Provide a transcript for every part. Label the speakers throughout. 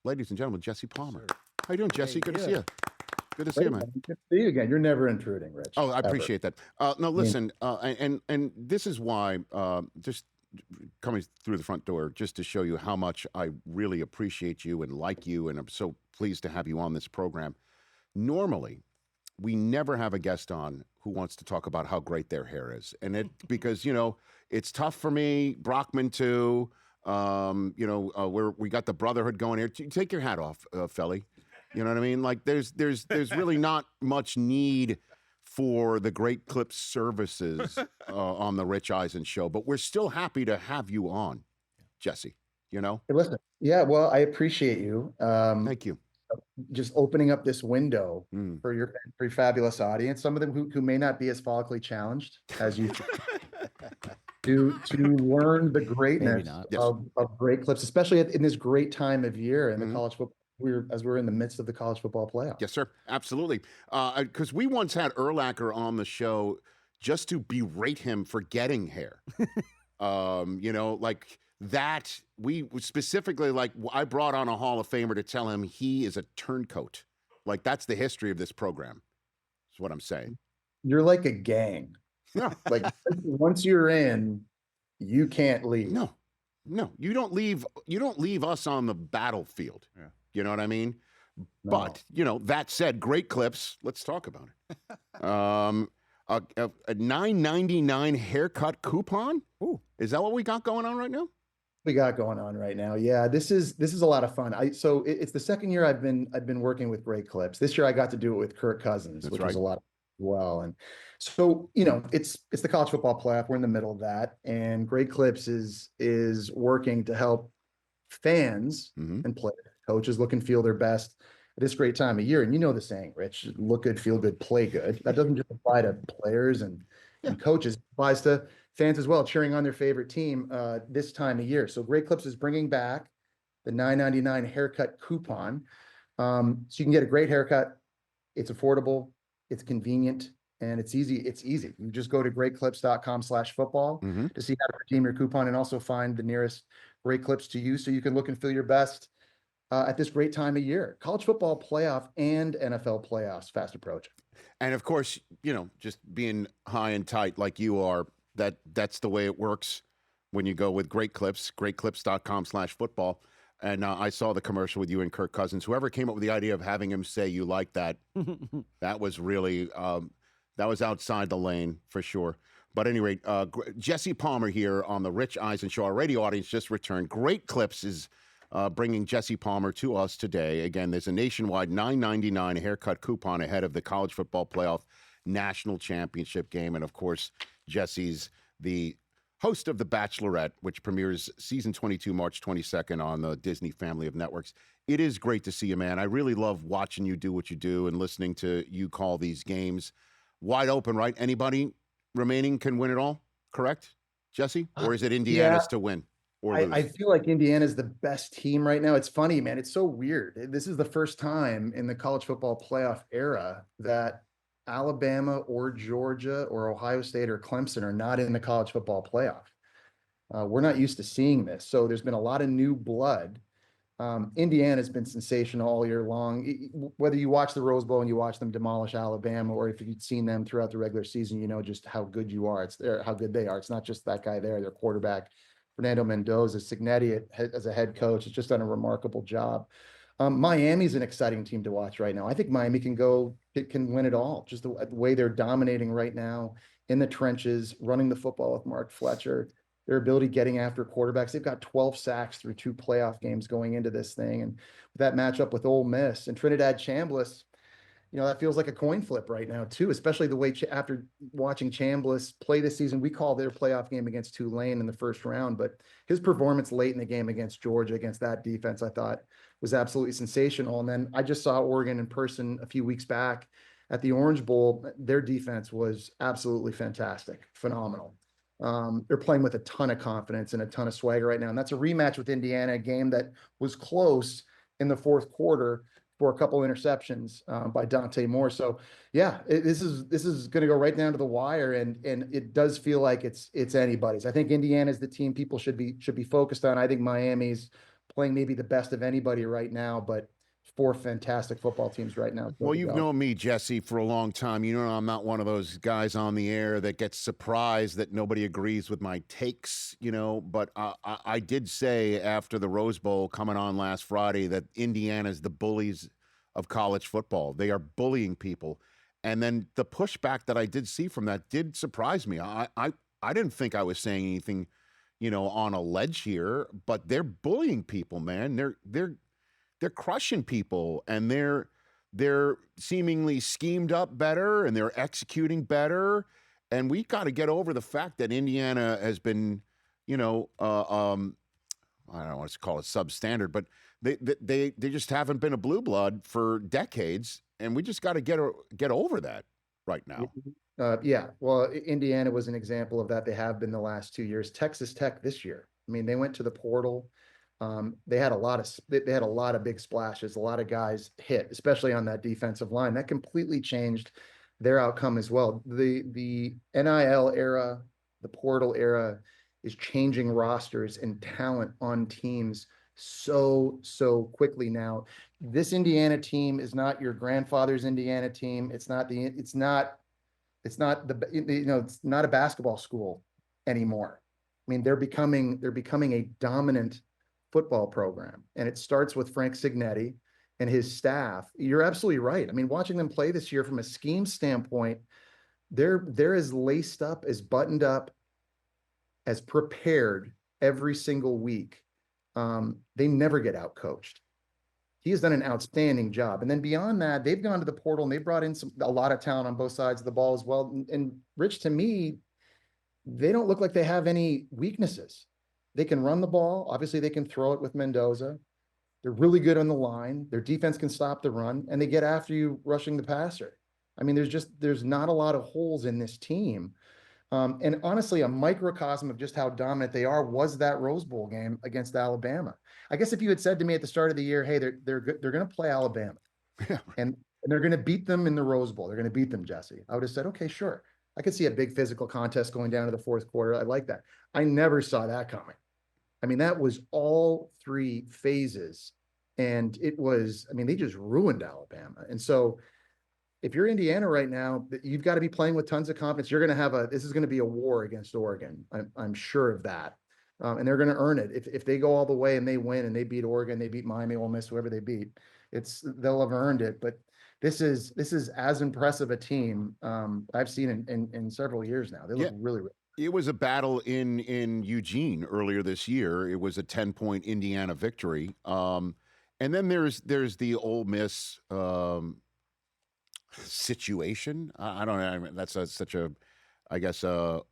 Speaker 1: ladies and gentlemen, Jesse Palmer.
Speaker 2: Sir.
Speaker 1: How you doing, Jesse?
Speaker 2: Hey,
Speaker 1: Good to see you. Good to see
Speaker 3: Great,
Speaker 1: you, man.
Speaker 3: Good to see you again. You're never intruding, Rich.
Speaker 1: Oh, I
Speaker 3: ever.
Speaker 1: appreciate that. No, listen, and this is why just coming through the front door, just to show you how much I really appreciate you and like you, and I'm so pleased to have you on this program. Normally, we never have a guest on who wants to talk about how great their hair is, and because it's tough for me, Brockman too. We got the brotherhood going here. Take your hat off, Felly. You know what I mean? Like there's really not much need for the Great Clips services on the Rich Eisen Show, but we're still happy to have you on, Jesse.
Speaker 3: Hey, listen, yeah, well, I appreciate you.
Speaker 1: Thank you.
Speaker 3: Just opening up this window for your pretty fabulous audience. Some of them who may not be as follically challenged as you to learn the greatness of Great Clips, especially in this great time of year in the college football. We're in the midst of the college football playoff.
Speaker 1: Yes, sir. Absolutely. Because we once had Urlacher on the show just to berate him for getting hair. Like that. We specifically, like, I brought on a Hall of Famer to tell him he is a turncoat. Like, that's the history of this program. Is what I'm saying.
Speaker 3: You're like a gang.
Speaker 1: Yeah.
Speaker 3: Like once you're in, you can't leave.
Speaker 1: No, you don't leave. You don't leave us on the battlefield. Yeah. You know what I mean? No. But, that said, Great Clips, let's talk about it. A $9.99 haircut coupon? Ooh, is that what we got going on right now?
Speaker 3: We got going on right now. Yeah, this is a lot of fun. It's the second year I've been working with Great Clips. This year I got to do it with Kirk Cousins, which was a lot of fun as well. And so, it's the college football playoff. We're in the middle of that, and Great Clips is working to help fans and players, coaches look and feel their best at this great time of year. And you know the saying, Rich, look good, feel good, play good. That doesn't just apply to players and coaches, it applies to fans as well, cheering on their favorite team this time of year. So Great Clips is bringing back the $9.99 haircut coupon. So you can get a great haircut. It's affordable, it's convenient, and it's easy. It's easy. You just go to greatclips.com/football to see how to redeem your coupon and also find the nearest Great Clips to you so you can look and feel your best at this great time of year. College football playoff and NFL playoffs fast approaching.
Speaker 1: And of course, just being high and tight like you are, that's the way it works when you go with Great Clips, greatclips.com/football. And I saw the commercial with you and Kirk Cousins. Whoever came up with the idea of having him say you like that, that was really, that was outside the lane for sure. But at any rate, Jesse Palmer here on the Rich Eisen Show. Our radio audience just returned. Great Clips is bringing Jesse Palmer to us today. Again, there's a nationwide $9.99 haircut coupon ahead of the college football playoff national championship game. And of course, Jesse's the host of The Bachelorette, which premieres season 22, March 22nd on the Disney family of networks. It is great to see you, man. I really love watching you do what you do and listening to you call these games. Wide open, right? Anybody remaining can win it all, correct, Jesse? Or is it Indiana's to win?
Speaker 3: I feel like Indiana's the best team right now. It's funny, man. It's so weird. This is the first time in the college football playoff era that Alabama or Georgia or Ohio State or Clemson are not in the college football playoff. We're not used to seeing this. So there's been a lot of new blood. Indiana's been sensational all year long. Whether you watch the Rose Bowl and you watch them demolish Alabama, or if you'd seen them throughout the regular season, you know just how good you are. How good they are. It's not just that guy there, their quarterback, Fernando Mendoza. Signetti as a head coach has just done a remarkable job. Miami's an exciting team to watch right now. I think Miami can win it all. Just the way they're dominating right now in the trenches, running the football with Mark Fletcher, their ability getting after quarterbacks. They've got 12 sacks through 2 playoff games going into this thing. And that matchup with Ole Miss and Trinidad Chambliss, that feels like a coin flip right now too, especially the way after watching Chambliss play this season. We call their playoff game against Tulane in the first round, but his performance late in the game against Georgia, against that defense, I thought was absolutely sensational. And then I just saw Oregon in person a few weeks back at the Orange Bowl. Their defense was absolutely fantastic, phenomenal. They're playing with a ton of confidence and a ton of swagger right now. And that's a rematch with Indiana, a game that was close in the fourth quarter for a couple interceptions by Dante Moore. So yeah, this is going to go right down to the wire, and it does feel like it's anybody's. I think Indiana is the team people should be focused on. I think Miami's playing maybe the best of anybody right now, but four fantastic football teams right now still
Speaker 1: Well,
Speaker 3: to
Speaker 1: you've
Speaker 3: go.
Speaker 1: known me, Jesse, for a long time. You know, I'm not one of those guys on the air that gets surprised that nobody agrees with my takes, but I did say after the Rose Bowl coming on last Friday that Indiana's the bullies of college football. They are bullying people. And then the pushback that I did see from that did surprise me. I didn't think I was saying anything, on a ledge here, but they're bullying people, man. They're crushing people, and they're seemingly schemed up better, and they're executing better. And we got to get over the fact that Indiana has been, I don't want to call it substandard, but they just haven't been a blue blood for decades, and we just got to get over that right now.
Speaker 3: Yeah, well, Indiana was an example of that. They have been the last 2 years. Texas Tech this year. I mean, they went to the portal. They had a lot of big splashes. A lot of guys hit, especially on that defensive line. That completely changed their outcome as well. The NIL era, the portal era, is changing rosters and talent on teams so quickly now. This Indiana team is not your grandfather's Indiana team. It's not it's not it's not a basketball school anymore. I mean, they're becoming a dominant football program, and it starts with Frank Signetti and his staff. You're absolutely right. I mean, watching them play this year from a scheme standpoint, they're as laced up, as buttoned up, as prepared every single week. They never get out coached. He has done an outstanding job. And then beyond that, they've gone to the portal and they brought in a lot of talent on both sides of the ball as well. And Rich, to me, they don't look like they have any weaknesses. They can run the ball. Obviously, they can throw it with Mendoza. They're really good on the line. Their defense can stop the run, and they get after you rushing the passer. I mean, there's not a lot of holes in this team. And honestly, a microcosm of just how dominant they are was that Rose Bowl game against Alabama. I guess if you had said to me at the start of the year, "Hey, they're going to play Alabama,
Speaker 1: Yeah.
Speaker 3: and they're going to beat them in the Rose Bowl. They're going to beat them, Jesse," I would have said, "Okay, sure. I could see a big physical contest going down to the fourth quarter. I like that." I never saw that coming. I mean, that was all three phases, and it was. I mean, they just ruined Alabama, and so if you're Indiana right now, you've got to be playing with tons of confidence. You're going to have this is going to be a war against Oregon. I'm sure of that. And they're going to earn it. If they go all the way and they win and they beat Oregon, they beat Miami, Ole Miss, whoever they beat, they'll have earned it. But this is as impressive a team I've seen in several years now. They look
Speaker 1: Yeah.
Speaker 3: really.
Speaker 1: It was a battle in Eugene earlier this year. It was a 10-point Indiana victory. And then there's the Ole Miss situation. I don't know. I mean, that's such a, I guess, a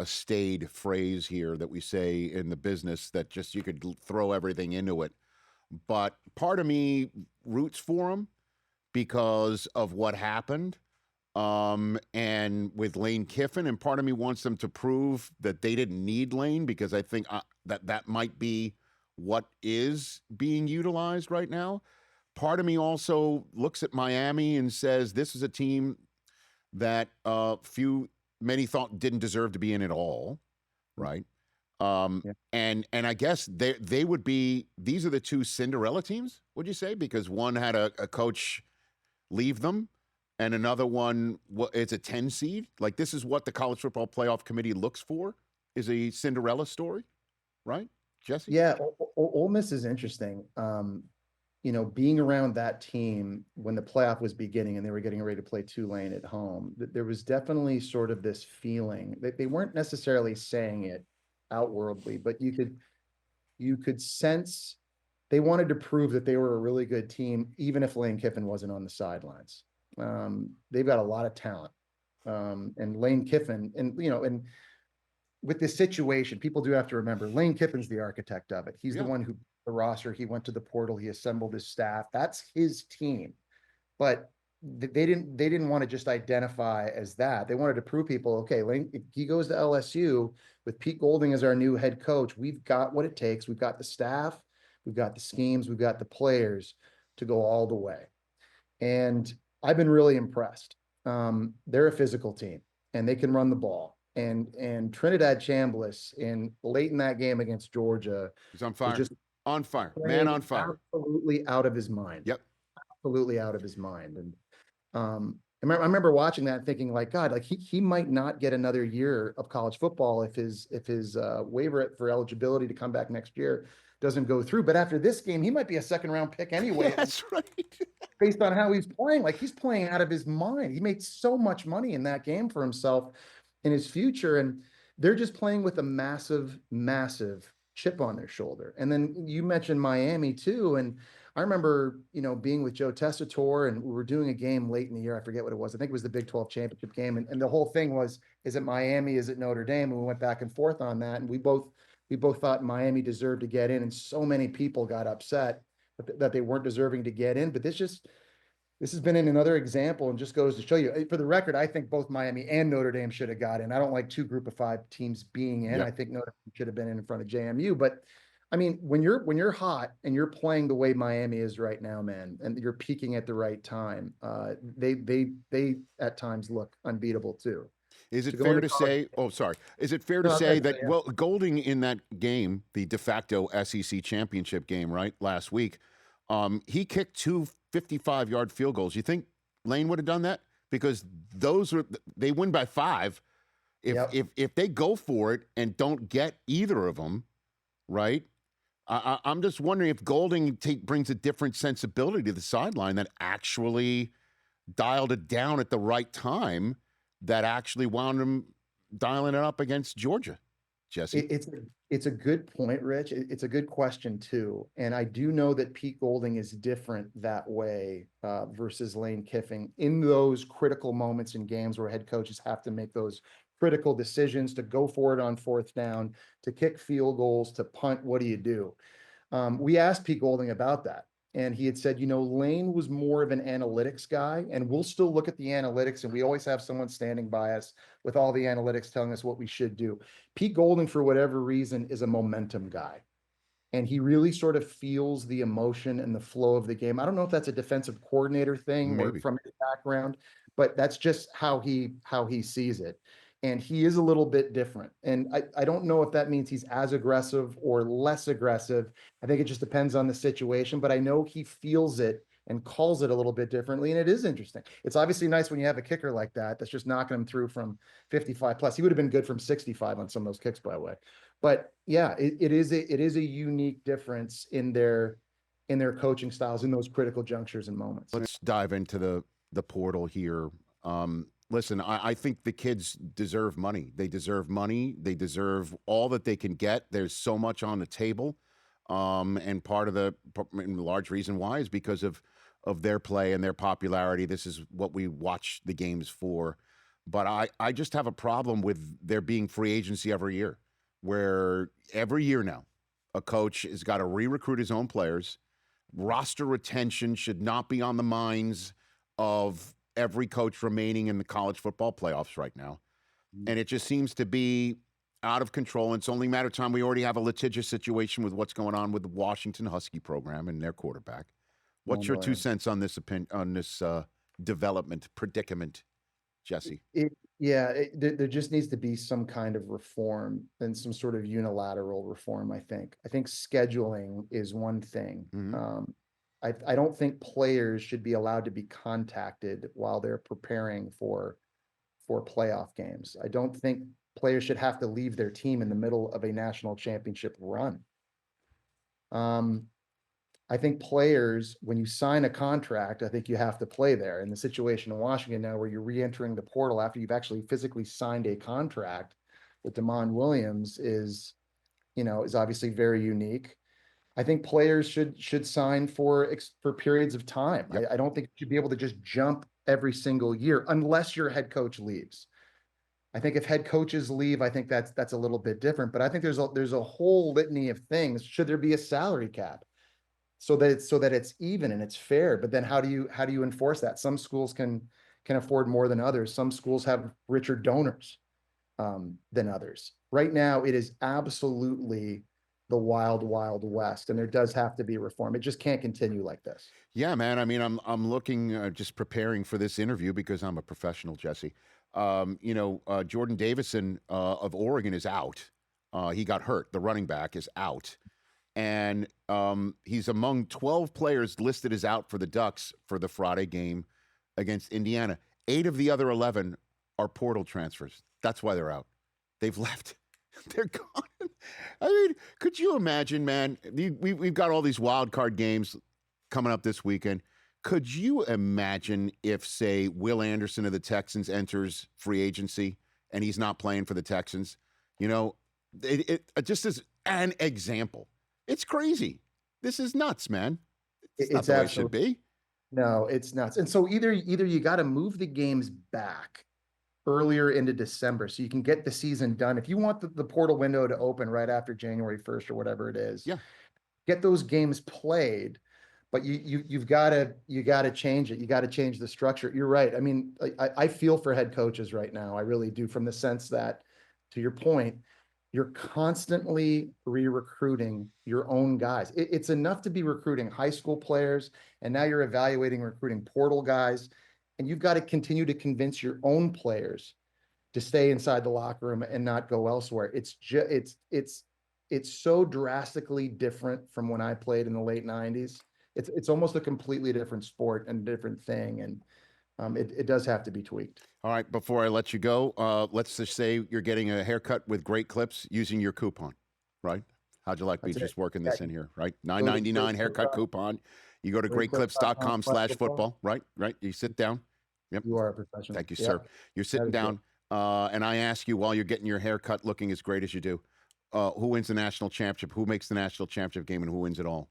Speaker 1: staid phrase here that we say in the business that just you could throw everything into it. But part of me roots for them because of what happened. And with Lane Kiffin, and part of me wants them to prove that they didn't need Lane, because I think that might be what is being utilized right now. Part of me also looks at Miami and says this is a team that many thought didn't deserve to be in at all, right?
Speaker 3: Yeah.
Speaker 1: And I guess they would be. These are the two Cinderella teams, would you say? Because one had a coach leave them, and another one, it's a 10 seed. Like, this is what the College Football Playoff Committee looks for, is a Cinderella story, right, Jesse?
Speaker 3: Yeah, Ole Miss is interesting. Being around that team when the playoff was beginning and they were getting ready to play Tulane at home, there was definitely sort of this feeling that they weren't necessarily saying it outwardly, but you could sense they wanted to prove that they were a really good team, even if Lane Kiffin wasn't on the sidelines. They've got a lot of talent. And Lane Kiffin, and with this situation, people do have to remember Lane Kiffin's the architect of it. He's the one who the roster. He went to the portal. He assembled his staff. That's his team. But they didn't want to just identify as that. They wanted to prove people, okay, Lane, if he goes to LSU with Pete Golding as our new head coach, we've got what it takes. We've got the staff, we've got the schemes, we've got the players to go all the way. And I've been really impressed. They're a physical team and they can run the ball. And Trinidad Chambliss late in that game against Georgia
Speaker 1: He's on fire. On fire, man,
Speaker 3: Playing
Speaker 1: on fire.
Speaker 3: absolutely out of his mind.
Speaker 1: Yep.
Speaker 3: Absolutely out of his mind. And I remember watching that and thinking, like, God, like he might not get another year of college football if his waiver for eligibility to come back next year doesn't go through. But after this game, he might be a second round pick
Speaker 1: Yeah,
Speaker 3: anyway,
Speaker 1: that's right.
Speaker 3: based on how he's playing. Like, he's playing out of his mind. He made so much money in that game for himself in his future. And they're just playing with a massive, massive chip on their shoulder. And then you mentioned Miami too. And I remember, being with Joe Tessitore, and we were doing a game late in the year. I forget what it was. I think it was the Big 12 championship game. And the whole thing was, is it Miami? Is it Notre Dame? And we went back and forth on that. And we both thought Miami deserved to get in. And so many people got upset that they weren't deserving to get in. But this has been another example, and just goes to show you, for the record, I think both Miami and Notre Dame should have got in. I don't like two group of five teams being in.
Speaker 1: Yep.
Speaker 3: I think Notre Dame should have been in front of JMU. But I mean, when you're hot and you're playing the way Miami is right now, man, and you're peaking at the right time, they at times look unbeatable too.
Speaker 1: Is it
Speaker 3: So
Speaker 1: fair
Speaker 3: going
Speaker 1: to
Speaker 3: to college,
Speaker 1: say, oh, sorry, is it fair to
Speaker 3: no,
Speaker 1: say
Speaker 3: that's
Speaker 1: that,
Speaker 3: yeah.
Speaker 1: well, Golding in that game, the de facto SEC championship game, right, last week, he kicked two 55-yard field goals. You think Lane would have done that? Because they win by 5. If they go for it and don't get either of them, right? I'm just wondering if Golding brings a different sensibility to the sideline that actually dialed it down at the right time, that actually wound him dialing it up against Georgia. Jesse,
Speaker 3: It's a good point, Rich. It's a good question too, and I do know that Pete Golding is different that way versus Lane Kiffin in those critical moments in games where head coaches have to make those critical decisions to go for it on 4th down, to kick field goals, to punt. What do you do? We asked Pete Golding about that, and he had said, Lane was more of an analytics guy, and we'll still look at the analytics, and we always have someone standing by us with all the analytics telling us what we should do. Pete Golding, for whatever reason, is a momentum guy, and he really sort of feels the emotion and the flow of the game. I don't know if that's a defensive coordinator thing or
Speaker 1: maybe.
Speaker 3: from his background, but that's just how he sees it. And he is a little bit different. And I don't know if that means he's as aggressive or less aggressive. I think it just depends on the situation, but I know he feels it and calls it a little bit differently. And it is interesting. It's obviously nice when you have a kicker like that that's just knocking him through from 55 plus. He would have been good from 65 on some of those kicks, by the way. But yeah, it is a unique difference in their coaching styles in those critical junctures and moments.
Speaker 1: Let's dive into the portal here. Listen, I think the kids deserve money. They deserve money. They deserve all that they can get. There's so much on the table. And part of the large reason why is because of their play and their popularity. This is what we watch the games for. But I just have a problem with there being free agency every year, where every year now a coach has got to re-recruit his own players. Roster retention should not be on the minds of every coach remaining in the college football playoffs right now. And it just seems to be out of control. And it's only a matter of time. We already have a litigious situation with what's going on with the Washington Husky program and their quarterback. What's your 2 cents on this development predicament, Jesse?
Speaker 3: There just needs to be some kind of reform and some sort of unilateral reform. I think scheduling is one thing.
Speaker 1: Mm-hmm.
Speaker 3: I don't think players should be allowed to be contacted while they're preparing for playoff games. I don't think players should have to leave their team in the middle of a national championship run. I think players, when you sign a contract, I think you have to play there. In the situation in Washington now, where you're re-entering the portal after you've actually physically signed a contract with Damon Williams, is obviously very unique. I think players should sign for periods of time.
Speaker 1: Yep.
Speaker 3: I don't think you should be able to just jump every single year unless your head coach leaves. I think if head coaches leave, I think that's a little bit different. But I think there's a whole litany of things. Should there be a salary cap so that it's even and it's fair? But then how do you enforce that? Some schools can afford more than others. Some schools have richer donors than others. Right now, it is absolutely the wild, wild west, and there does have to be reform. It just can't continue like this.
Speaker 1: Yeah, man. I mean, I'm looking, just preparing for this interview because I'm a professional, Jesse. Jordan Davison of Oregon is out. He got hurt. The running back is out. and he's among 12 players listed as out for the Ducks for the Friday game against Indiana. 8 of the other 11 are portal transfers. That's why they're out. They've left. They're gone. I mean, could you imagine, man? We've got all these wild card games coming up this weekend. Could you imagine if, say, Will Anderson of the Texans enters free agency and he's not playing for the Texans? You know, it just as an example. It's crazy. This is nuts, man. It's not the way it should be.
Speaker 3: No, it's nuts. And so either you got to move the games back earlier into December so you can get the season done. If you want the portal window to open right after January 1st or whatever it is, get those games played. But you've got to change it. You got to change the structure. You're right. I mean, I feel for head coaches right now. I really do, from the sense that, to your point, you're constantly re-recruiting your own guys. It's enough to be recruiting high school players, and now you're evaluating recruiting portal guys, and you've got to continue to convince your own players to stay inside the locker room and not go elsewhere. It's so drastically different from when I played in the late 90s. It's almost a completely different sport and different thing, and it does have to be tweaked.
Speaker 1: All right, before I let you go, let's just say you're getting a haircut with Great Clips using your coupon, right? How'd you like me just working this in here, right? $9.99 haircut coupon. You go to greatclips.com/football, right? You sit down. Yep.
Speaker 3: You are a professional.
Speaker 1: Thank you, sir. You're sitting down, and I ask you while you're getting your haircut looking as great as you do, who wins the national championship? Who makes the national championship game, and who wins it all?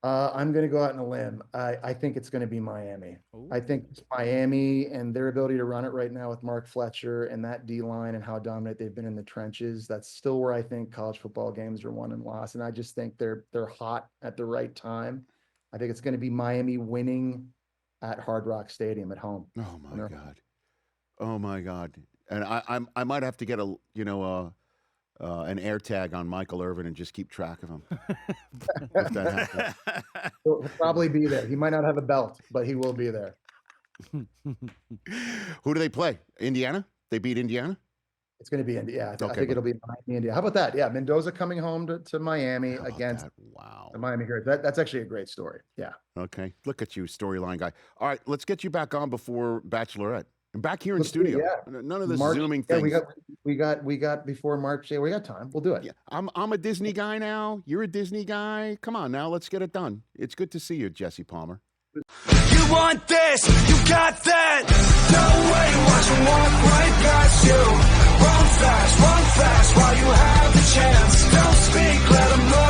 Speaker 3: I'm going to go out on a limb. I think it's going to be Miami.
Speaker 2: Ooh.
Speaker 3: I think it's Miami and their ability to run it right now with Mark Fletcher and that D-line and how dominant they've been in the trenches. That's still where I think college football games are won and lost. And I just think they're hot at the right time. I think it's going to be Miami winning at Hard Rock Stadium at home.
Speaker 1: Oh my God. Oh my God. And I might have to get an air tag on Michael Irvin and just keep track of him. If that happens.
Speaker 3: He'll probably be there. He might not have a belt, but he will be there.
Speaker 1: Who do they play? Indiana? They beat Indiana?
Speaker 3: It's going to be India. I think it'll be Miami, India. How about that? Yeah, Mendoza coming home to Miami against the Miami Heat. That's actually a great story. Yeah.
Speaker 1: Okay. Look at you, storyline guy. All right, let's get you back on before Bachelorette. Back here in studio.
Speaker 3: Yeah.
Speaker 1: None of this
Speaker 3: March,
Speaker 1: Zooming things.
Speaker 3: We got before March. Yeah, we got time. We'll do it.
Speaker 1: Yeah, I'm a Disney guy now. You're a Disney guy. Come on now, let's get it done. It's good to see you, Jesse Palmer.
Speaker 4: You want this, you got that. No way, watch them walk right past you. Run fast while you have the chance. Don't speak, let them know.